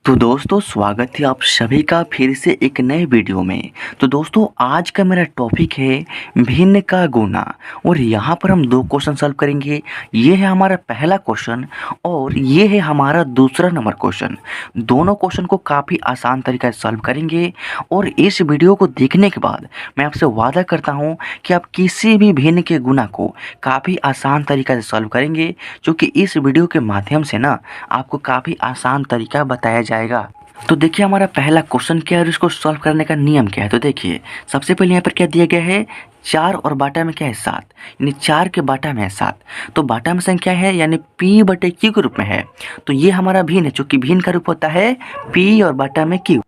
तो दोस्तों स्वागत है आप सभी का फिर से एक नए वीडियो में। तो दोस्तों आज का मेरा टॉपिक है भिन्न का गुना और यहाँ पर हम दो क्वेश्चन सॉल्व करेंगे। ये है हमारा पहला क्वेश्चन और ये है हमारा दूसरा नंबर क्वेश्चन। दोनों क्वेश्चन को काफ़ी आसान तरीके से सॉल्व करेंगे और इस वीडियो को देखने के बाद मैं आपसे वादा करता हूँ कि आप किसी भी भिन्न के गुना को काफ़ी आसान तरीके से सॉल्व करेंगे, क्योंकि इस वीडियो के माध्यम से ना आपको काफ़ी आसान तरीका बताया जाएगा। तो देखिए हमारा पहला क्वेश्चन क्या है और इसको सॉल्व करने का नियम क्या है। तो देखिए सबसे पहले यहाँ पर क्या दिया गया है, 4 और बाटा में क्या है 7, यानी 4 के बाटा में है 7। तो बाटा में संख्या है यानी p बटे q के रूप में है। तो ये हमारा भिन्न है, चूँकि भिन्न का रूप होता है p और बाटा में q।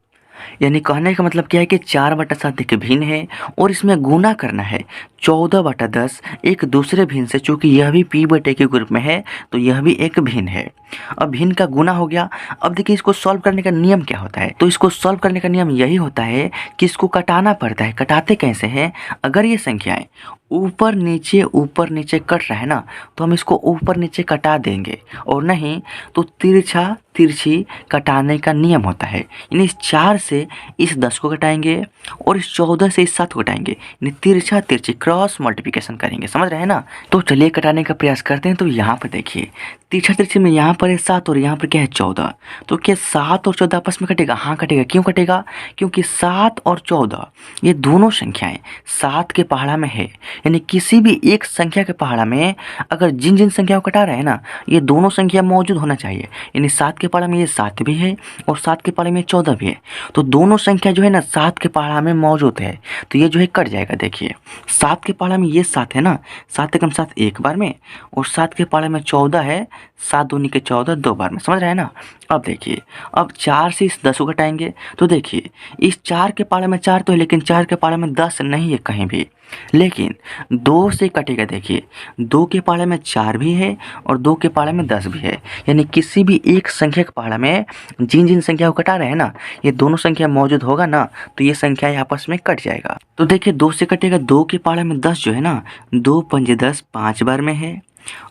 यानी कहने का मतलब क्या है कि 4/7 देखिए भिन्न है और इसमें गुना करना है 14/10 एक दूसरे भिन्न से, चूँकि यह भी p बटे के ग्रुप में है तो यह भी एक भिन्न है। अब भिन्न का गुना हो गया। अब देखिए इसको सॉल्व करने का नियम क्या होता है। तो इसको सॉल्व करने का नियम यही होता है कि इसको कटाना पड़ता है। कटाते कैसे हैं, अगर ये संख्याएं ऊपर नीचे कट रहा है ना, तो हम इसको ऊपर नीचे कटा देंगे, और नहीं तो तिरछा तिरछी कटाने का नियम होता है। यानी इस 4 से इस 10 को घटाएंगे और इस 14 से इस 7 को घटाएंगे, यानी तिरछा तिरछी क्रॉस मल्टीप्लिकेशन करेंगे। समझ रहे हैं ना। तो चलिए कटाने का प्रयास करते हैं। तो यहाँ पर देखिए तिरछा तिरछी में यहाँ पर है 7 और यहाँ पर क्या है 14। तो क्या 7 और 14 आपस में कटेगा? हाँ कटेगा। क्यों कटेगा? क्योंकि 7 और 14 ये दोनों संख्याएं 7 के पहाड़ा में है। यानी किसी भी एक संख्या के पहाड़ा में अगर जिन जिन संख्याओं को कटा रहे हैं ना, ये दोनों संख्या मौजूद होना चाहिए। यानी 7 के पहाड़ा में ये 7 भी है और 7 के पहाड़े में 14 भी है। तो दोनों संख्या जो है ना 7 के पहाड़ा में मौजूद है, तो ये जो है कट जाएगा। देखिए 7 के पहाड़ा में ये 7 है ना, 7 एकम 7 एक बार में, और 7 के पहाड़े में 14 है, 7 दूनी के 14 दो बार में। समझ रहे हैं ना। अब देखिए अब 4 से इस 10 को घटाएंगे। तो देखिए इस 4 के पहाड़े में 4 तो है, लेकिन 4 के पहाड़े में 10 नहीं है कहीं भी, लेकिन 2 से कटेगा। देखिए 2 के पहाड़े में 4 भी है और 2 के पहाड़े में 10 भी है। यानी किसी भी एक संख्या के पहाड़ा में जिन जिन संख्या को कटा रहे हैं ना, ये दोनों संख्या मौजूद होगा ना, तो ये संख्या आपस में कट जाएगा। तो देखिए 2 से कटेगा। 2 के पहाड़े में 10 जो है ना, 2 पंजे 10 5 बार में है,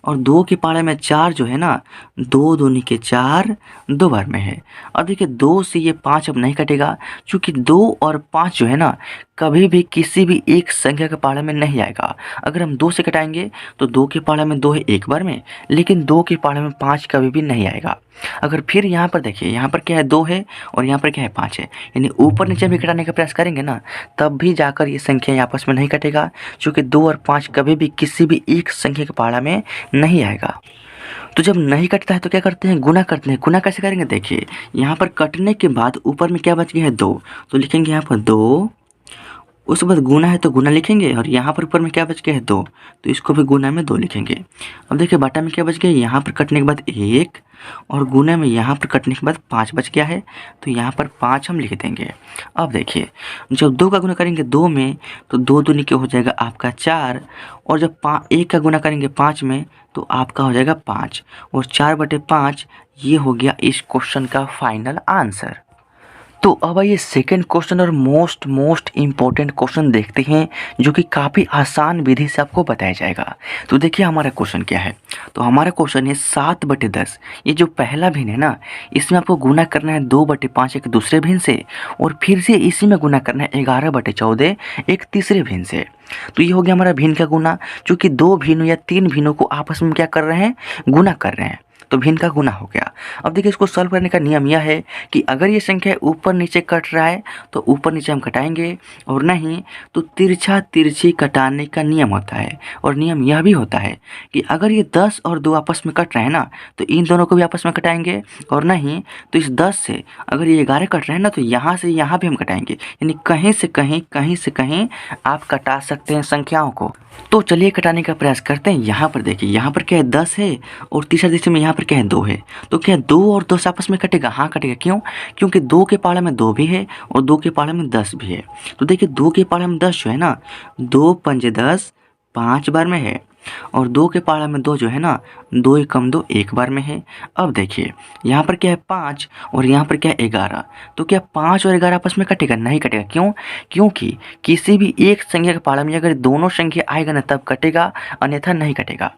और 2 के पहाड़े में 4 जो है ना, 2 दूनी के 4 दो बार में है। अब देखिए 2 से ये 5 अब नहीं कटेगा, क्योंकि 2 और 5 जो है ना कभी भी किसी भी एक संख्या के पहाड़े में नहीं आएगा। अगर हम 2 से कटाएंगे तो 2 के पहाड़े में 2 है एक बार में, लेकिन 2 के पहाड़े में 5 कभी भी नहीं आएगा। अगर फिर यहाँ पर देखिए, यहाँ पर क्या है 2 है और यहाँ पर क्या है 5 है, यानी ऊपर नीचे भी घटाने का प्रयास करेंगे ना, तब भी जाकर ये संख्या आपस में नहीं कटेगा, क्योंकि 2 और 5 कभी भी किसी भी एक संख्या के पहाड़ा में नहीं आएगा। तो जब नहीं कटता है तो क्या करते हैं, गुना करते हैं। गुना कैसे करेंगे, देखिए यहाँ पर कटने के बाद ऊपर में क्या बच गया है 2, तो लिखेंगे यहाँ पर 2, उसके बाद गुना है तो गुना लिखेंगे, और यहाँ पर ऊपर में क्या बच गया है 2, तो इसको भी गुना में 2 लिखेंगे। अब देखिए बाटा में क्या बच गया, यहाँ पर कटने के बाद 1 और गुना में यहाँ पर कटने के बाद 5 बच गया है, तो यहाँ पर 5 हम लिख देंगे। अब देखिए जब 2 का गुना करेंगे 2 में, तो 2 दूनी के हो जाएगा आपका 4, और जब 1 का गुना करेंगे 5 में, तो आपका हो जाएगा 5, और 4/5 ये हो गया इस क्वेश्चन का फाइनल आंसर। तो अब आइए सेकंड क्वेश्चन और मोस्ट इम्पोर्टेंट क्वेश्चन देखते हैं, जो कि काफ़ी आसान विधि से आपको बताया जाएगा। तो देखिए हमारा क्वेश्चन क्या है। तो हमारा क्वेश्चन है 7/10। ये जो पहला भिन्न है ना, इसमें आपको गुना करना है 2/5 एक दूसरे भिन्न से, और फिर से इसी में गुना करना है 11/14 एक तीसरे भिन्न से। तो ये हो गया हमारा भिन्न का गुना, चूँकि 2 भिन्नों या 3 भिन्नों को आपस में क्या कर रहे हैं, गुना कर रहे हैं, तो भिन्न का गुना हो गया। अब देखिए इसको सॉल्व करने का नियम यह है कि अगर ये संख्या ऊपर नीचे कट रहा है तो ऊपर नीचे हम कटाएंगे, और नहीं तो तिरछा तिरछी कटाने का नियम होता है। और नियम यह भी होता है कि अगर ये 10 और 2 आपस में कट रहे हैं ना, तो इन दोनों को भी आपस में कटाएंगे, और नहीं तो इस 10 से अगर ये 11 कट रहे हैं ना, तो यहाँ से यहाँ भी हम कटाएंगे। यानी कहीं से कहीं आप कटा सकते हैं संख्याओं को। तो चलिए कटाने का प्रयास करते हैं। यहाँ पर देखिए, यहाँ पर क्या है 10 है, और तीसरा दिशा में यहाँ पर क्या है 2 है। तो क्या 2 और 2 से आपस में कटेगा? हाँ कटेगा। क्यों? क्योंकि 2 के पहाड़े में 2 भी है और 2 के पहाड़े में 10 भी है। तो देखिए 2 के पहाड़े में 10 जो है ना, 2 पंजे 10 5 बार में है, और 2 के पहाड़ा में 2 जो है ना, 2 एकम 2 एक बार में है। अब देखिए यहाँ पर क्या है 5 और यहाँ पर क्या है 11। तो क्या 5 और 11 आपस में कटेगा? नहीं कटेगा। क्यों? क्योंकि किसी भी एक संख्या के पहाड़ा में अगर दोनों संख्या आएगा ना तब कटेगा, अन्यथा नहीं कटेगा।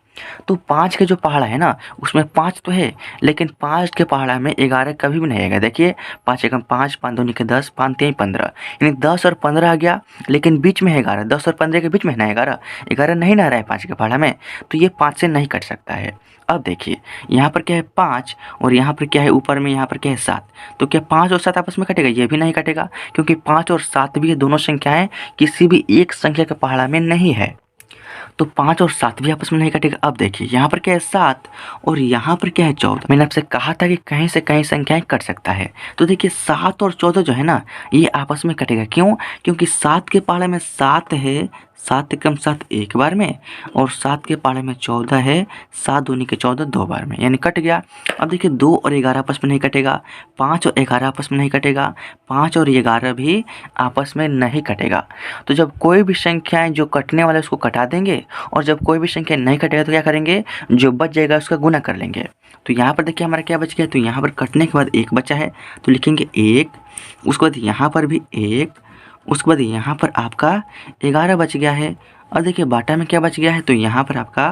तो 5 के जो पहाड़ा है ना उसमें 5 तो है, लेकिन 5 के पहाड़ा में 11 कभी भी नहीं आएगा। देखिए 5 एकम 5, 5 दूनी के 10, 5 तीन 15, यानी 10 और 15 आ गया, लेकिन बीच में है 11। 10 और 15 के बीच में है ना 11, 11 नहीं ना आ रहा है 5 के पहाड़ा में, तो ये 5 से नहीं कट सकता है। अब देखिए यहाँ पर क्या है 5 और यहाँ पर क्या है ऊपर में, यहाँ पर क्या है 7, तो क्या 5 और 7 आपस में कटेगा? ये भी नहीं कटेगा, क्योंकि 5 और 7 भी ये दोनों संख्याएं किसी भी एक संख्या के पहाड़ा में नहीं है, तो 5 और 7 भी आपस में नहीं कटेगा। अब देखिए यहाँ पर क्या है 7 और यहाँ पर क्या है 14। मैंने आपसे कहा था कि कहीं से कहीं संख्याएं कट सकता है, तो देखिए 7 और 14 जो है ना ये आपस में कटेगा। क्यों? क्योंकि 7 के पहाड़े में 7 है, 7 एकम 7 एक बार में, और 7 के पहाड़े में 14 है, 7 दूनी के 14 दो बार में, यानी कट गया। अब देखिए 2 और 11 आपस में नहीं कटेगा, 5 और 11 आपस में नहीं कटेगा, 5 और 11 भी आपस में नहीं कटेगा। तो जब कोई भी संख्याएं जो कटने वाले उसको कटा देंगे, और जब कोई भी संख्या नहीं कटेगा तो क्या करेंगे, जो बच जाएगा उसका गुना कर लेंगे। तो यहाँ पर देखिए हमारा क्या बच गया, तो यहाँ पर कटने के बाद 1 बचा है, तो लिखेंगे 1, उसके बाद यहाँ पर भी 1, उसके बाद यहाँ पर आपका 11 बच गया है। और देखिए बाटा में क्या बच गया है, तो यहाँ पर आपका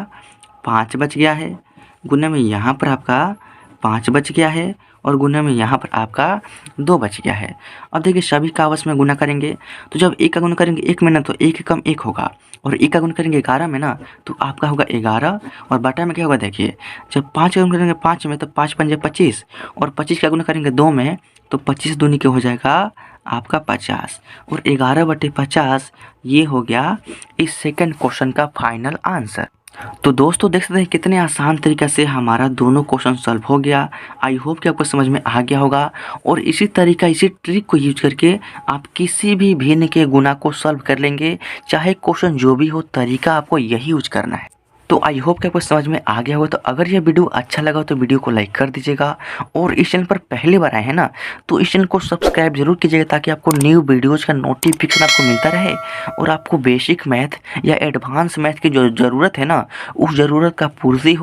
5 बच गया है, गुना में यहाँ पर आपका 5 बच गया है, और गुना में यहाँ पर आपका 2 बच गया है। अब देखिए सभी का आपस में गुना करेंगे, तो जब 1 का गुना करेंगे 1 में ना, तो 1 एकम 1 होगा, और 1 का गुना करेंगे 11 में ना, तो आपका होगा 11, और बाटा में क्या होगा देखिए, जब 5 का गुना करेंगे 5 में, तो 5 पंजे 25, और 25 का गुना करेंगे 2 में, तो 25 दूनी के हो जाएगा आपका 50, और 11/50 ये हो गया इस सेकंड क्वेश्चन का फाइनल आंसर। तो दोस्तों देख सकते हैं कितने आसान तरीके से हमारा दोनों क्वेश्चन सॉल्व हो गया। आई होप कि आपको समझ में आ गया होगा, और इसी तरीका इसी ट्रिक को यूज करके आप किसी भी भिन्न के गुना को सॉल्व कर लेंगे, चाहे क्वेश्चन जो भी हो, तरीका आपको यही यूज करना है। तो आई होप कि आपको समझ में आ गया होगा। तो अगर यह वीडियो अच्छा लगा तो वीडियो को लाइक कर दीजिएगा, और इस चैनल पर पहली बार आए हैं ना तो इस चैनल को सब्सक्राइब जरूर कीजिएगा, ताकि आपको न्यू वीडियोज़ का नोटिफिकेशन आपको मिलता रहे, और आपको बेसिक मैथ या एडवांस मैथ की जो ज़रूरत है ना उस ज़रूरत का पूर्ति हो।